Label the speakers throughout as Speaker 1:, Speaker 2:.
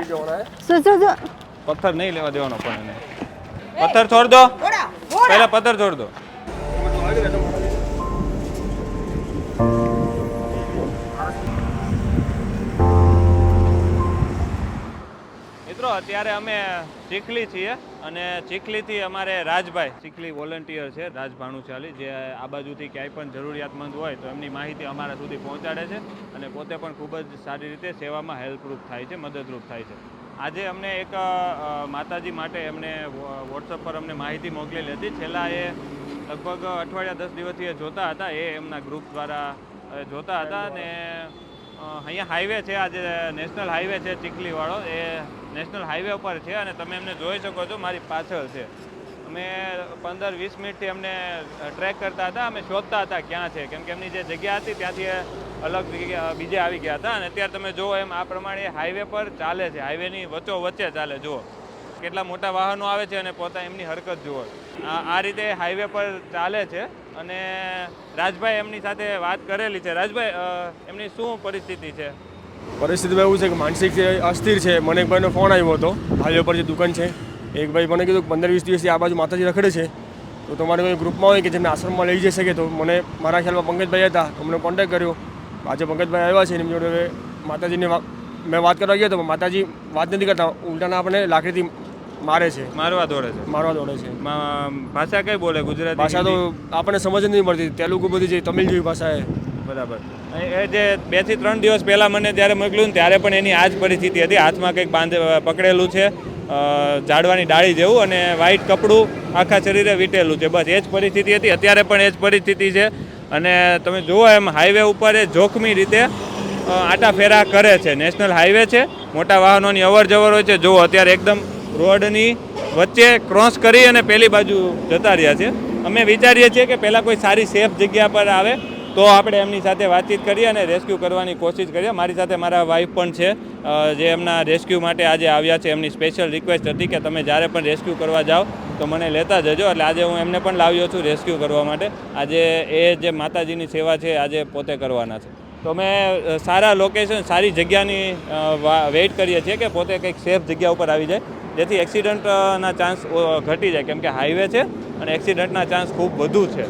Speaker 1: શું
Speaker 2: પથ્થર નહીં લેવા દેવાનો પણ એને પથ્થર છોડ દો પહેલા પથ્થર છોડ દો મિત્રો અત્યારે અમે ચીખલી છીએ અને ચીખલીથી અમારે રાજભાઈ ચીખલી વોલન્ટિયર છે રાજ ભાણુચાલી જે આ બાજુથી ક્યાંય પણ જરૂરિયાતમંદ હોય તો એમની માહિતી અમારા સુધી પહોંચાડે છે અને પોતે પણ ખૂબ જ સારી રીતે સેવામાં હેલ્પરૂપ થાય છે મદદરૂપ થાય છે આજે અમને એક માતાજી માટે એમને વોટ્સઅપ પર અમને માહિતી મોકલેલી હતી છેલ્લા એ લગભગ અઠવાડિયા 10 દિવસથી એ જોતા હતા એ એમના ગ્રુપ દ્વારા જોતા હતા અને અહીંયા હાઈવે છે આજે નેશનલ હાઈવે છે ચીખલીવાળો એ નેશનલ હાઈવે ઉપર છે અને તમે એમને જોઈ શકો છો મારી પાછળ છે અમે 15-20 મિનિટથી અમને ટ્રેક કરતા હતા અમે શોધતા હતા ક્યાં છે કેમ કે એમની જે જગ્યા હતી ત્યાંથી અલગ બીજે આવી ગયા હતા અને અત્યારે તમે જુઓ એમ આ પ્રમાણે હાઈવે પર ચાલે છે હાઈવેની વચ્ચે ચાલે જુઓ કેટલા મોટા વાહનો આવે છે અને પોતા એમની હરકત જુઓ આ રીતે હાઈવે પર ચાલે છે અને રાજભાઈ એમની સાથે વાત કરેલી છે રાજભાઈ એમની શું પરિસ્થિતિ છે
Speaker 3: પરિસ્થિતિમાં એવું છે કે માનસિક અસ્થિર છે મને એક ભાઈનો ફોન આવ્યો હતો હાઈવે પર જે દુકાન છે એક ભાઈ મને કીધું 15-20 દિવસથી આ બાજુ માતાજી રખડે છે તો તમારે કોઈ ગ્રુપમાં હોય કે જેમને આશ્રમમાં લઈ જઈ શકે તો મને મારા ખ્યાલમાં પંકજભાઈ હતા તો મને કોન્ટેક્ટ કર્યો આજે પંકજભાઈ આવ્યા છે એની જોડે હવે માતાજીને મેં વાત કરવા ગયો તો માતાજી વાત નથી કરતા ઉલટાના આપણે લાકડીથી મારે છે મારવા દોડે છે ભાષા કઈ બોલે ગુજરાતી ભાષા તો આપણને સમજ નથી પડતી તેલુગુ બધી જે તમિલ જેવી ભાષા છે
Speaker 2: બરાબર એ જે 2 થી 3 દિવસ પહેલાં મને જ્યારે મોકલ્યું ને ત્યારે પણ એની આ જ પરિસ્થિતિ હતી હાથમાં કંઈક પકડેલું છે ઝાડવાની ડાળી જેવું અને વ્હાઈટ કપડું આખા શરીરે વીટેલું છે બસ એ જ પરિસ્થિતિ હતી અત્યારે પણ એ જ પરિસ્થિતિ છે અને તમે જુઓ એમ હાઈવે ઉપર એ જોખમી રીતે આટા ફેરા કરે છે નેશનલ હાઈવે છે મોટા વાહનોની અવર જવર હોય છે જુઓ અત્યારે એકદમ રોડની વચ્ચે ક્રોસ કરી અને પેલી બાજુ જતા રહ્યા છે અમે વિચારીએ છીએ કે પહેલાં કોઈ સારી સેફ જગ્યા પર આવે તો આપણે એમની સાથે વાતચીત કરીએ અને રેસ્ક્યુ કરવાની કોશિશ કરીએ મારી સાથે મારા વાઈફ પણ છે જે એમના રેસ્ક્યુ માટે આજે આવ્યા છે એમની સ્પેશિયલ રિક્વેસ્ટ હતી કે તમે જ્યારે પણ રેસ્ક્યુ કરવા જાઓ તો મને લેતા જજો એટલે આજે હું એમને પણ લાવ્યો છું રેસ્ક્યુ કરવા માટે આજે એ જે માતાજીની સેવા છે આજે પોતે કરવાના છે તો અમે સારા લોકેશન સારી જગ્યાની વેઇટ કરીએ છીએ કે પોતે કંઈક સેફ જગ્યા ઉપર આવી જાય જેથી એક્સિડન્ટના ચાન્સ ઘટી જાય કેમ કે હાઈવે છે અને એક્સિડન્ટના ચાન્સ ખૂબ વધુ છે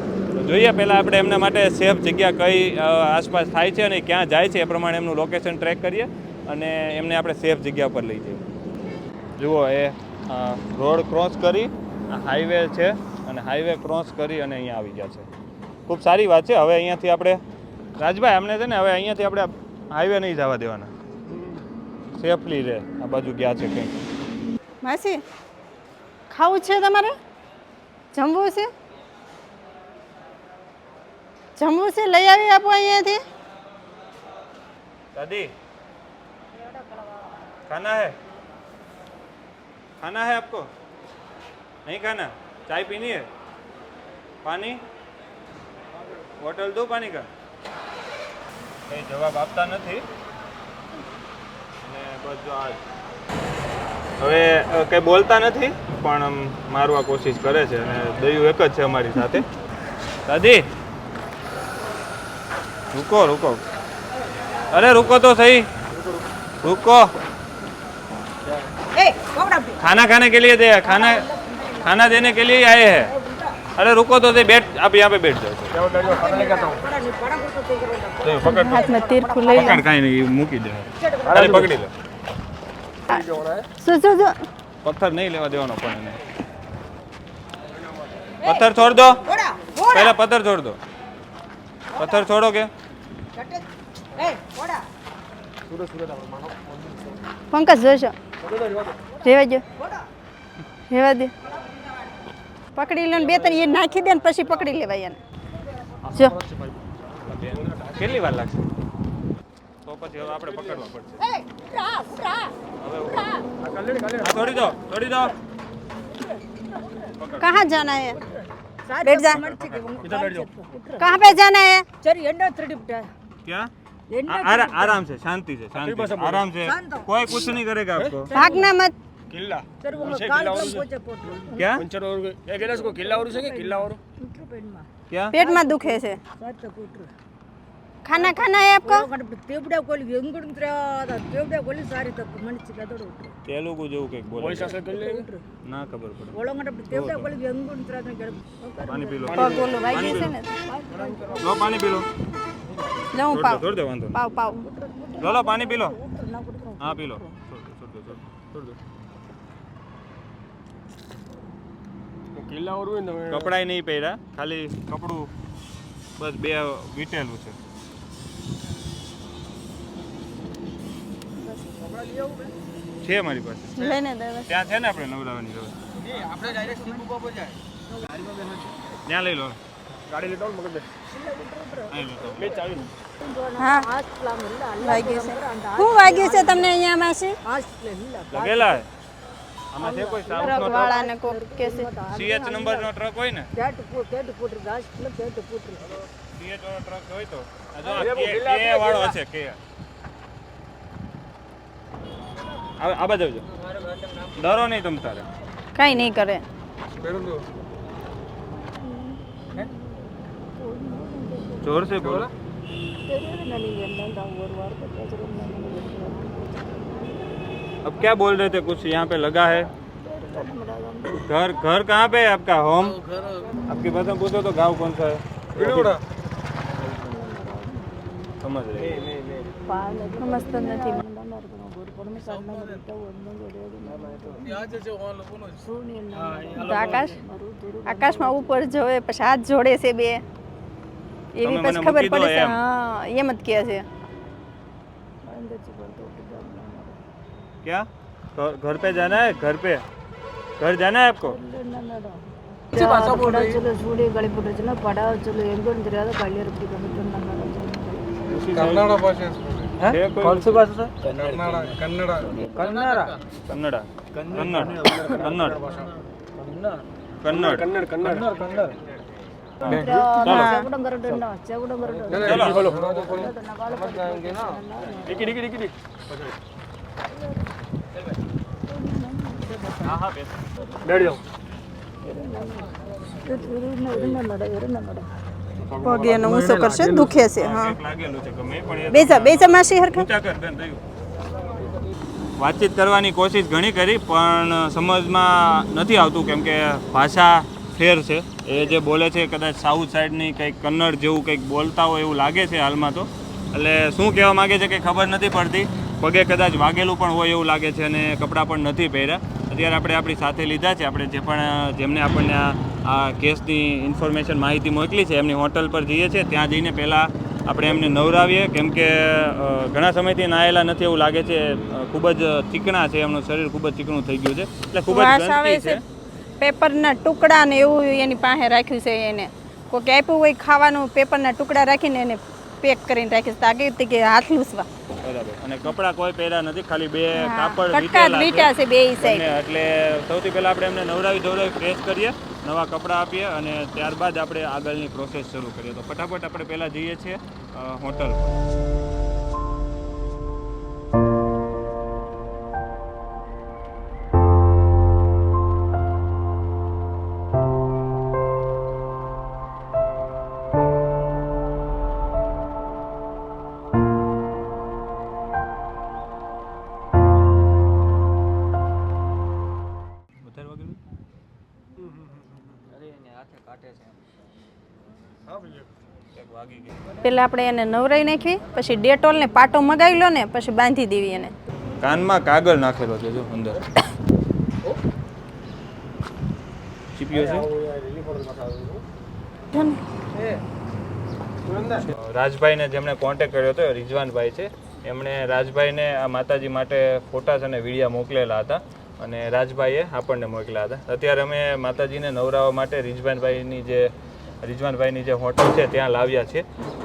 Speaker 2: જોઈએ પહેલાં આપણે એમના માટે સેફ જગ્યા કઈ આસપાસ થાય છે અને ક્યાં જાય છે એ પ્રમાણે એમનું લોકેશન ટ્રેક કરીએ અને એમને આપણે સેફ જગ્યા પર લઈ જઈએ જુઓ એ રોડ ક્રોસ કરી હાઈવે છે અને હાઈવે ક્રોસ કરી અને અહીંયા આવી ગયા છે ખૂબ સારી વાત છે હવે અહીંયાથી આપણે રાજભાઈ અમને છે ને હવે અહીંયાથી આપણે હાઈવે નહીં જવા દેવાના સેફલી રહે આ બાજુ ગયા છે કંઈક
Speaker 1: માસી ખાવું છે તમારે જમવું છે લઈ આવી આપો અહીંયાથી
Speaker 2: दादी खाना है आपको नहीं खाना चाय पीनी है पानी बोतल दो पानी का કઈ જવાબ આપતા નથી અને બસ જો આ હવે કંઈ બોલતા નથી પણ મારવા કોશિશ કરે છે અને દયું એક જ છે અમારી સાથે દાદી रुको अरे रुको तो सही रुको खाना खाने के लिए दे खाना देने के लिए आए हैं अरे रुको तो सही बैठ आप यहाँ पे बैठ जाओ
Speaker 1: हाथ में तीर खुले
Speaker 2: पकड़ कहीं नहीं मूकी दे अरे पकड़ी लो पत्थर नहीं लेवा देवानो पण એને पत्थर छोड़ दो पहले पत्थर छोड़ दो पत्थर छोड़ो के
Speaker 1: પંકજ જોશો રેવા દે પકડી લે બે ત્રણ એ નાખી દે ને પછી પકડી લેવાય એને જો
Speaker 2: કેટલી વાર લાગશે તો પછી હવે આપણે પકડવા પડશે થોડી દો
Speaker 1: कहाँ जाना है बैठ जा कहाँ पे जाना है
Speaker 2: क्या आराम से शांति से आराम से कोई कुछ नहीं करेगा आपको
Speaker 1: भागना मत
Speaker 3: કિલ્લા
Speaker 2: क्या
Speaker 3: પંચર ઓર એ ગેલા છે કિલ્લા ઓર છે કે કિલ્લા ઓર
Speaker 2: क्या
Speaker 1: पेट में दुखे છે खाना खाना है आपको?
Speaker 2: તેલુગુ જેવું કંઈક બોલે
Speaker 3: વોઇસ આસર કરી લે
Speaker 2: ના ખબર પડે પાણી પી લો
Speaker 1: પગ ઓલું વાગી છે ને
Speaker 2: લો પાણી પી લો
Speaker 1: લઉં પાવ
Speaker 2: છોડ દે વાંધો નહીં.
Speaker 1: પાવ પાવ
Speaker 2: લો પાણી પી લો હા પી લો છોડ દો
Speaker 3: કિલ્લા ઓર હોય ને તમે
Speaker 2: કપડાય નહીં પહેર્યા ખાલી કપડું બસ બે વીટેલું છે છે મારી પાસે
Speaker 1: લઈને દે
Speaker 2: ત્યાં છે ને આપણે નવરાવાની રોજ ત્યાં લઈ લો
Speaker 3: ગાડી લેતો મગજ દે
Speaker 2: અહીં લો તો.
Speaker 3: મે ચાવી
Speaker 1: હા વાગ્યું છે શું વાગ્યું છે તમને અહીંયા માસી?
Speaker 2: લગેલા હે? આમાં છે કોઈ સાઉથ નો
Speaker 1: ટ્રક વાળાને કોક કે છે
Speaker 2: CH નંબર નો ટ્રક હોય ને CH વાળો ટ્રક હોય તો આ જો આ કે વાળો હશે કે આ બાજુ આવજો ડરો નહીં તમ તારે
Speaker 1: કઈ નહીં કરે
Speaker 2: जोर से बोलो अब क्या बोल रहे थे कुछ यहाँ पे लगा है घर घर कहाँ पे है आपका होम आपकी भाषा में पूछो तो गांव कौन सा है समझ रहे
Speaker 1: મસ્ત નથી તો આકાશમાં ઉપર જોવે પછી હાથ જોડે છે બે એવી
Speaker 2: તમે
Speaker 1: પછી
Speaker 2: મને
Speaker 1: ખબર
Speaker 2: મૂકી દો
Speaker 1: પડે છે
Speaker 2: એમ.
Speaker 1: હા એમ જ કહે છે
Speaker 2: क्या घर पे जाना है घर जाना है आपको
Speaker 3: ಕನ್ನಡ ಭಾಷೆ
Speaker 2: है कोई?
Speaker 3: कौन सी भाषा से कन्नड़ कन्नड़
Speaker 2: कन्नड़ कन्नड़ कन्नड़ कन्नड़
Speaker 3: कन्नड़ कन्नड़ कन्नड़
Speaker 2: चलो
Speaker 3: डिकी डिकी डिकी
Speaker 2: हाँ हाँ बेस
Speaker 3: बैठ जाओ
Speaker 1: પગ એનો ઊંચો કરશે દુખે છે હા
Speaker 2: એક લાગેલું છે ગમે પણ એ
Speaker 1: બેસા બેસા માસી હરખા
Speaker 2: ઊંચા કર બેન થયું વાતચીત કરવાની કોશિશ ઘણી કરી પણ સમજમાં નથી આવતું કેમ કે ભાષા ફેર છે એ જે બોલે છે કદાચ સાઉથ સાઈડની કંઈક કન્નડ જેવું કંઈક બોલતા હોય એવું લાગે છે હાલમાં તો એટલે શું કહેવા માગે છે કંઈ ખબર નથી પડતી પગે કદાચ વાગેલું પણ હોય એવું લાગે છે અને કપડાં પણ નથી પહેર્યા અત્યારે આપણે આપણી સાથે લીધા છે આપણે જેમને આપણને આ કેસની ઇન્ફોર્મેશન માહિતી મોકલી છે એમની હોટલ પર જઈએ છીએ ત્યાં જઈને પહેલાં આપણે એમને નવરાવીએ કેમ કે ઘણા સમયથી નાયેલા નથી એવું લાગે છે ખૂબ જ ચીકણા છે એમનું શરીર ખૂબ જ ચીકણું થઈ ગયું છે એટલે ખૂબ જ
Speaker 1: વાસ આવે
Speaker 2: ગંદકી
Speaker 1: છે
Speaker 2: છે
Speaker 1: પેપરના ટુકડા ને એવું એની પાસે રાખ્યું છે એને કોઈ આપ્યું હોય ખાવાનું પેપરના ટુકડા રાખીને એને પેક કરીને રાખીશ તાકે કે હાથ લૂસવા
Speaker 2: બરાબર અને કપડાં કોઈ પહેર્યા નથી ખાલી બે કાપડ
Speaker 1: કટકા જ વીટ્યા છે બે સાઈડ
Speaker 2: અને એટલે સૌથી પહેલાં આપણે એમને નવરાવી ધોરાવી ફ્રેશ કરીએ નવા કપડાં આપીએ અને ત્યારબાદ આપણે આગળની પ્રોસેસ શરૂ કરીએ તો ફટાફટ આપણે પહેલાં જઈએ છીએ હોટલ પર
Speaker 1: પેલા આપણે એને નવરાઈ નાખી પછી ડેટોલ ને પાટો મગાવી લો ને પછી બાંધી દેવી એને
Speaker 2: કાનમાં કાગળ નાખેલો છે જો અંદર ચીપિયો છે રાજભાઈને જેમણે કોન્ટેક્ટ કર્યો હતો રિઝવાનભાઈ છે એમણે રાજભાઈને આ માતાજી માટે ફોટાસ અને વિડીયા મોકલેલા હતા અને રાજભાઈએ આપણને મોકલ્યા હતા અત્યારે અમે માતાજીને નવરાવવા માટે રિઝવાનભાઈની જે હોટલ છે ત્યાં લાવ્યા છે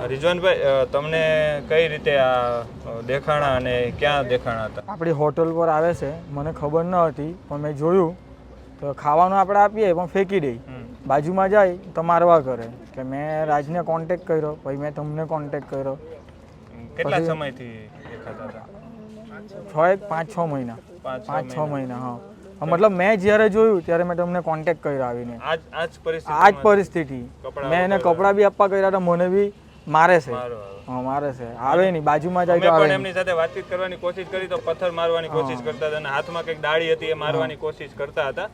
Speaker 2: રિઝવાનભાઈ તમને કઈ રીતે આ દેખાણા અને ક્યાં દેખાણા હતા
Speaker 4: આપણી હોટલ પર આવે છે મને ખબર ન હતી પણ મેં જોયું તો ખાવાનું આપણે આપીએ પણ ફેંકી દઈ બાજુમાં જાય તો મારવા કરે કે મેં રાજને કોન્ટેક્ટ કર્યો પછી મેં તમને કોન્ટેક્ટ કર્યો
Speaker 2: કેટલા સમયથી દેખાતા હતા
Speaker 4: 5-6 મહિના 5-6 મહિના હા મતલબ મેં જ્યારે જોયું ત્યારે મેં તમને કોન્ટેક્ટ કર્યો આવીને
Speaker 2: આજ
Speaker 4: આ જ પરિસ્થિતિ મેં એને કપડાં બી આપવા કર્યા હતા મને બી મારે છે
Speaker 2: મારો આવે.
Speaker 4: હા મારે છે આવે નહીં બાજુમાં જાય
Speaker 2: અમે
Speaker 4: તો આવે
Speaker 2: પણ
Speaker 4: નહીં.
Speaker 2: એમની સાથે વાતચીત કરવાની કોશિશ કરી તો પથ્થર મારવાની કોશિશ કરતા હતા અને હાથમાં કંઈક ડાળી હતી એ મારવાની કોશિશ કરતા હતા.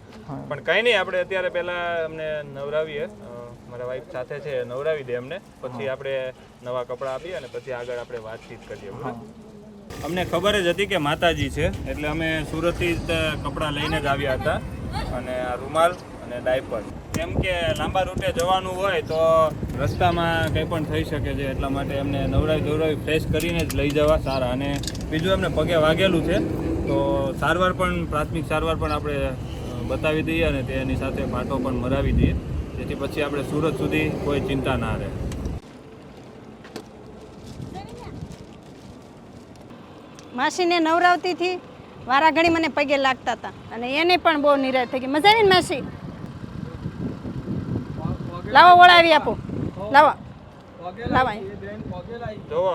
Speaker 2: પણ કંઈ નહીં, આપણે અત્યારે પહેલા અમને નવરાવીએ, મારા વાઈફ સાથે છે નવરાવી દે અમને, પછી આપણે નવા કપડાં આપીએ અને પછી આગળ આપણે વાતચીત કરીએ. બરાબર? અમને ખબર જ હતી કે માતાજી છે એટલે અમે સુરતથી જ કપડાં લઈને જ આવ્યા હતા અને આ રૂમાલ અને ડાયપર, કેમ કે લાંબા રૂટે જવાનું હોય તો રસ્તામાં કંઈ પણ થઈ શકે છે એટલા માટે એમને નવરાવી ધોરાવી ફ્રેશ કરીને જ લઈ જવા સારા. અને બીજું એમને પગે વાગેલું છે તો સારવાર પણ, પ્રાથમિક સારવાર પણ આપણે બતાવી દઈએ અને તેની સાથે પાટો પણ મરાવી દઈએ જેથી પછી આપણે સુરત સુધી કોઈ ચિંતા ના રહે.
Speaker 1: માસીને નવરાવતી હતી, વારા ઘડી મને પગે લાગતા હતા અને એને પણ બહુ નિરાશ થઈ ગઈ. મજા આવી ને માસી? લાવો વળાવી આપો, લાવો લાવો.
Speaker 2: જુઓ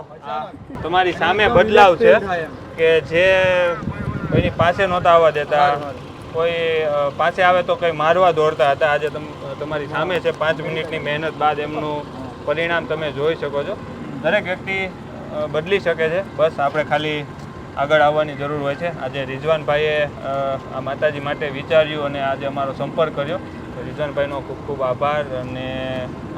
Speaker 2: તમારી સામે બદલાવ છે કે જે કોઈની પાસે નહોતા આવવા દેતા, કોઈ પાસે આવે તો કંઈ મારવા દોડતા હતા. આજે તમારી સામે છે, 5 મિનિટની મહેનત બાદ એમનું પરિણામ તમે જોઈ શકો છો. દરેક વ્યક્તિ બદલી શકે છે, બસ આપણે ખાલી આગળ આવવાની જરૂર હોય છે. આજે રિઝવાનભાઈએ આ માતાજી માટે વિચાર્યું અને આજે અમારો સંપર્ક કર્યો. રિઝવાનભાઈનો ખૂબ ખૂબ આભાર. અને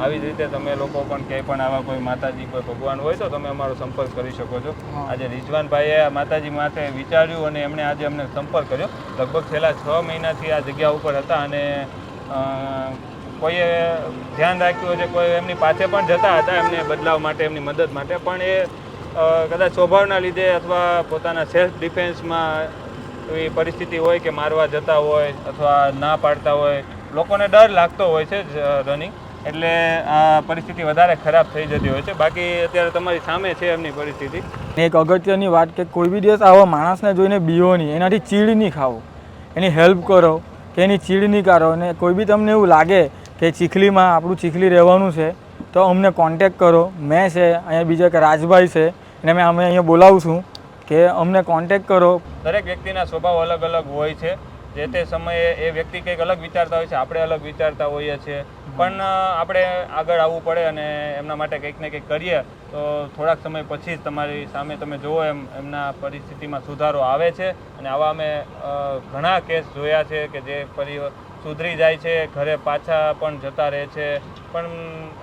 Speaker 2: આવી જ રીતે તમે લોકો પણ ક્યાંય પણ આવા કોઈ માતાજી કોઈ ભગવાન હોય તો તમે અમારો સંપર્ક કરી શકો છો. આજે રિઝવાનભાઈએ આ માતાજી માટે વિચાર્યું અને એમણે આજે અમને સંપર્ક કર્યો. લગભગ છેલ્લા 6 મહિનાથી આ જગ્યા ઉપર હતા અને કોઈએ ધ્યાન રાખ્યું છે, કોઈ એમની પાસે પણ જતા હતા એમને બદલાવ માટે, એમની મદદ માટે, પણ એ કદાચ સ્વભાવના લીધે અથવા પોતાના સેલ્ફ ડિફેન્સમાં એવી પરિસ્થિતિ હોય કે મારવા જતા હોય અથવા ના પાડતા હોય, લોકોને ડર લાગતો હોય છે રનિંગ, એટલે આ પરિસ્થિતિ વધારે ખરાબ થઈ જતી હોય છે. બાકી અત્યારે તમારી સામે છે એમની પરિસ્થિતિ.
Speaker 4: એક અગત્યની વાત કે કોઈ બી દિવસ આવા માણસને જોઈને બીવો નહીં, એનાથી ચીડ નહીં ખાવો, એની હેલ્પ કરો કે એની ચીડ નહીં કરો. અને કોઈ બી તમને એવું લાગે કે ચીખલીમાં આપણું ચીખલી રહેવાનું છે તો અમને કોન્ટેક કરો. મેં છે અહીંયા, બીજા કે રાજભાઈ છે અને અમે અહીંયા બોલાવું છું કે અમને કોન્ટેક કરો.
Speaker 2: દરેક વ્યક્તિના સ્વભાવ અલગ અલગ હોય છે. જે તે સમયે એ વ્યક્તિ કંઈક અલગ વિચારતા હોય છે, આપણે અલગ વિચારતા હોઈએ છીએ, પણ આપણે આગળ આવવું પડે અને એમના માટે કંઈક ને કંઈક કરીએ તો થોડાક સમય પછી જ તમારી સામે તમે જુઓ એમ એમના પરિસ્થિતિમાં સુધારો આવે છે. અને આવા અમે ઘણા કેસ જોયા છે કે જે સુધરી જાય છે, ઘરે પાછા પણ જતા રહે છે. પણ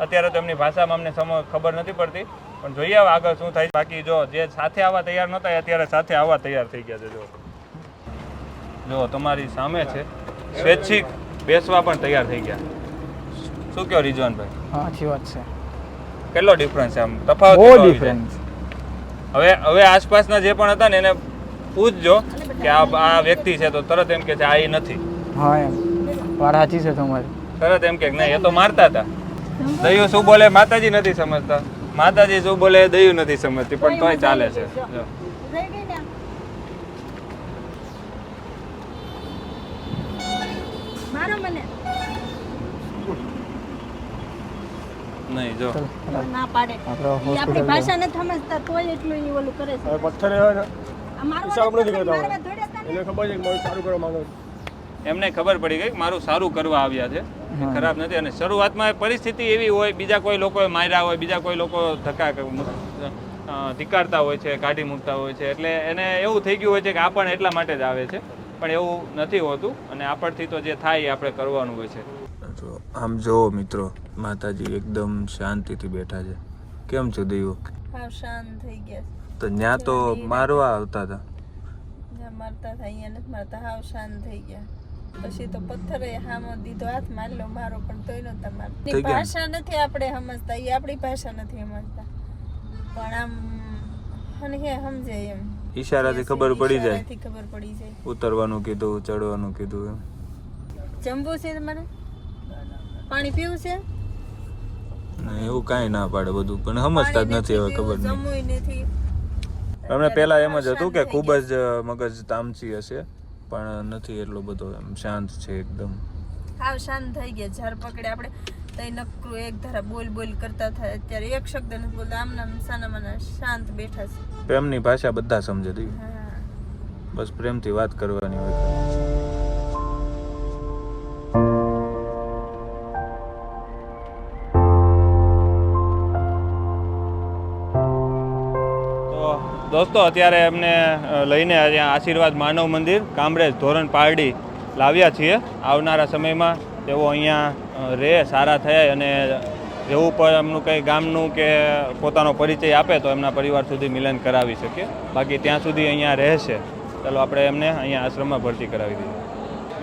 Speaker 2: અત્યારે તો એમની ભાષામાં અમને ખબર નથી પડતી, પણ જોઈએ હવે આગળ શું થાય. બાકી જો જે સાથે આવવા તૈયાર નહોતા એ અત્યારે સાથે આવવા તૈયાર થઈ ગયા છે. જો તમારી સામે છે, સ્વૈચ્છિક બેસવા પણ તૈયાર થઈ ગયા. શું કહો રિઝવાનભાઈ?
Speaker 4: સાચી વાત છે.
Speaker 2: કેટલો ડિફરન્સ છે, આમ તફાવત
Speaker 4: બહુ
Speaker 2: કેટલો આવી
Speaker 4: ડિફરન્સ.
Speaker 2: જાય? હવે આસપાસના જે પણ હતા ને એને પૂછજો કે આ વ્યક્તિ છે તો તરત એમ કે છે આ એ નથી.
Speaker 4: હા એમ વાત સાચી છે તમારી.
Speaker 2: તરત એમ કે નહીં એ તો મારતા હતા. દયું શું બોલે માતાજી નથી સમજતા, માતાજી શું બોલે દયું નથી સમજતી, પણ તોય ચાલે છે. જો
Speaker 1: મારો મને
Speaker 2: નહીં, જો
Speaker 1: ના પાડે. ઈ આપણી ભાષા નથી સમજતા તોય એટલું ઈ ઓલું કરે છે.
Speaker 3: પથ્થર
Speaker 1: આ મારવા
Speaker 3: હિસાબ નથી કરતા.
Speaker 1: મારવા દોડ્યા હતા ને.
Speaker 3: એને ખબર છે કે મારું સારું કરવા માંગે છે.
Speaker 2: એમને ખબર પડી ગઈ કે મારું સારું કરવા આવ્યા છે, એ ખરાબ નથી. અને શરૂઆતમાં પરિસ્થિતિ એવી હોય, બીજા કોઈ લોકોએ માર્યા હોય, બીજા કોઈ લોકો ધિક્કારતા હોય છે, કાઢી મૂકતા હોય છે, એટલે એને એવું થઈ ગયું હોય છે કે આ પણ એટલા માટે જ આવે છે, પણ એવું નથી હોતું. અને આપણથી તો જે થાય એ આપણે કરવાનું હોય છે.
Speaker 5: આમ જોવો મિત્રો, માતાજી એકદમ શાંતિથી બેઠા છે. કેમ છો દેવો?
Speaker 6: હાવ શાંત થઈ ગયા
Speaker 5: તો ન્યા તો મારવા આવતા હતા.
Speaker 6: જ્યાં મારતા હતા અહીંયા નથી મારતા, હાવ શાંત થઈ ગયા. પછી તો પથ્થરે હામો દીધો, હાથ મારી લો મારો, પણ તોય નતા મારતા.
Speaker 5: થઈ ગયા.
Speaker 6: ભાષા નથી આપણે સમજતા, એ આપણી ભાષા નથી સમજતા, પણ આમ અને હે સમજે એમ
Speaker 5: ઈશારાથી ખબર પડી જાય.
Speaker 6: ઈશારાથી ખબર પડી જાય.
Speaker 5: ઉતરવાનું કીધું, ચડવાનું કીધું એમ.
Speaker 6: જમવું છે તમારે? પાણી પીવું છે?
Speaker 5: એવું કાંઈ ના પાડે બધું, પણ સમજતા જ નથી હવે ખબર નહીં.
Speaker 6: જમવું નથી.
Speaker 5: અમને પહેલા એમ જ હતું કે ખૂબ જ મગજ તામસી હશે, પણ નથી એટલો બધો, એમ શાંત છે એકદમ.
Speaker 6: હાવ શાંત થઈ ગયા. ઝાડ પકડે આપણે તઈ નકરું એક ધારા બોલ બોલ કરતા થાય. અત્યારે એક શબ્દ નથી બોલતા, આમના સાના માના શાંત બેઠા છે.
Speaker 5: પ્રેમની ભાષા બધા સમજે દી,
Speaker 6: હા.
Speaker 5: બસ પ્રેમથી વાત કરવાની હોય.
Speaker 2: દોસ્તો અત્યારે એમને લઈને અહીંયા આશીર્વાદ માનવ મંદિર કામરેજ ધોરણ પારડી લાવ્યા છીએ. આવનારા સમયમાં તેઓ અહીંયા રહે, સારા થયા અને જેવું પણ એમનું કંઈ ગામનું કે પોતાનો પરિચય આપે તો એમના પરિવાર સુધી મિલન કરાવી શકે. બાકી ત્યાં સુધી અહીંયા રહેશે. ચાલો આપણે એમને અહીંયા આશ્રમમાં ભરતી કરાવી દઈએ.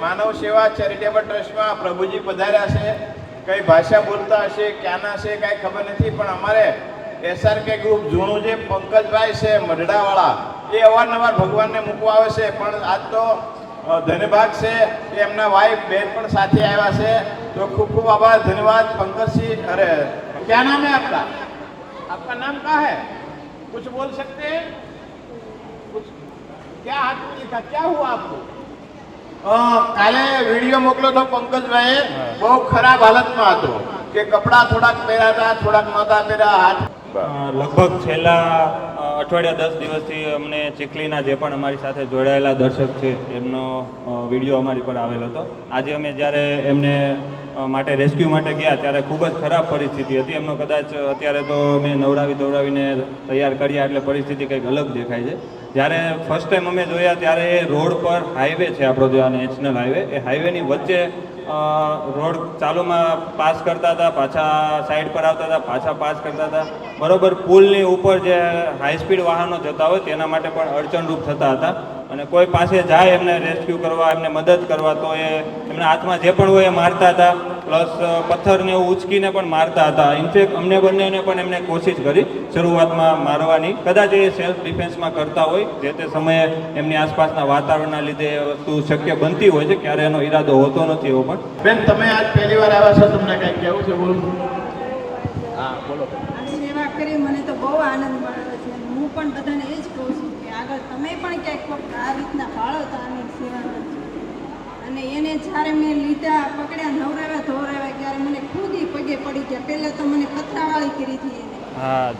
Speaker 7: માનવ સેવા ચેરિટેબલ ટ્રસ્ટમાં પ્રભુજી પધાર્યા છે. કઈ ભાષા બોલતા હશે, ક્યાંના છે કાંઈ ખબર નથી, પણ અમારે SRK ગ્રુપ જૂનું જે પંકજભાઈ છે મઢડાવાળા, એ અવારનવાર ભગવાનને મૂકવા આવે છે. પણ આજ તો ધન્યવાદ છે કે એમના વાઈફ બેન પણ સાથે આવ્યા છે. તો ખૂબ ખૂબ આભાર, ધન્યવાદ पंकज अरे क्या नाम है आपका? आपका नाम क्या है? कुछ बोल सकते हैं? कुछ क्या हाथ में लिखा, क्या हुआ आपको? કાલે વિડીયો મોકલ્યો તો પંકજભાઈએ, બહુ ખરાબ હાલતમાં હતો કે કપડાં થોડાક પહેર્યા હતા, થોડાક નહોતા પહેર્યા. હાથ
Speaker 2: લગભગ છેલ્લા અઠવાડિયા 10 દિવસથી અમને ચીખલીના જે પણ અમારી સાથે જોડાયેલા દર્શક છે એમનો વિડીયો અમારી પર આવેલો હતો. આજે અમે જ્યારે એમને માટે રેસ્ક્યુ માટે ગયા ત્યારે ખૂબ જ ખરાબ પરિસ્થિતિ હતી. એમનો કદાચ અત્યારે તો મેં નવડાવીને તૈયાર કર્યા એટલે પરિસ્થિતિ કંઈક અલગ દેખાય છે. જ્યારે ફર્સ્ટ ટાઈમ અમે જોયા ત્યારે એ રોડ પર હાઈવે છે આપણો જે નેશનલ હાઈવે, એ હાઈવેની વચ્ચે રોડ ચાલુમાં પાસ કરતા હતા, પાછા સાઈડ પર આવતા હતા, પાછા પાસ કરતા હતા. બરોબર પુલની ઉપર જે હાઈ સ્પીડ વાહનો જતા હોય તેના માટે પણ અડચણરૂપ થતા હતા. અને કોઈ પાસે જાય એમને રેસ્ક્યુ કરવા, એમને મદદ કરવા તો એ એમના હાથમાં જે પણ હોય એ મારતા હતા, પ્લસ પથ્થરને એવું ઉચકીને પણ મારતા હતા. ઇનફેક્ટ અમને બંનેને પણ એમને કોશિશ કરી શરૂઆતમાં મારવાની. કદાચ એ સેલ્ફ ડિફેન્સમાં કરતા હોય, જે તે સમયે એમની આસપાસના વાતાવરણના લીધે એ વસ્તુ શક્ય બનતી હોય છે, ક્યારે એનો ઈરાદો હોતો નથી. એવો પણ
Speaker 7: બેન તમે આજ પહેલી વાર આવ્યા છો, તમને કંઈક કહેવું છે? બોલો. હા બોલો.
Speaker 1: આ સેવા કરી મને તો બહુ આનંદ મળ્યો છે. હું પણ બધાને એ જ કહું છું કે આગળ તમે પણ ક્યાંક આ રીતના ભાળો તો આની સેવા કરજો. અને એને જ્યારે મેં લીધા, પકડ્યા, નવરાવ્યા ધોરાવ્યા, ત્યારે મને ખુદ પગે પડી ગયા. પહેલાં તો મને પથરાવાળી કરી હતી એને,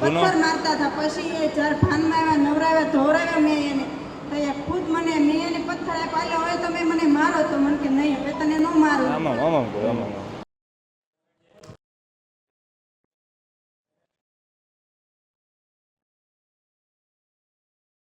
Speaker 1: પથ્થર મારતા હતા. પછી એ જ્યારે ભાનમાં આવ્યા, નવરાવ્યા ધોરાવ્યા મેં એને, તો એ ખુદ મને મેં એને પથ્થર આપ્યા. હવે તમે મને મારો તો મને કે નહીં, હવે તને ન મારો.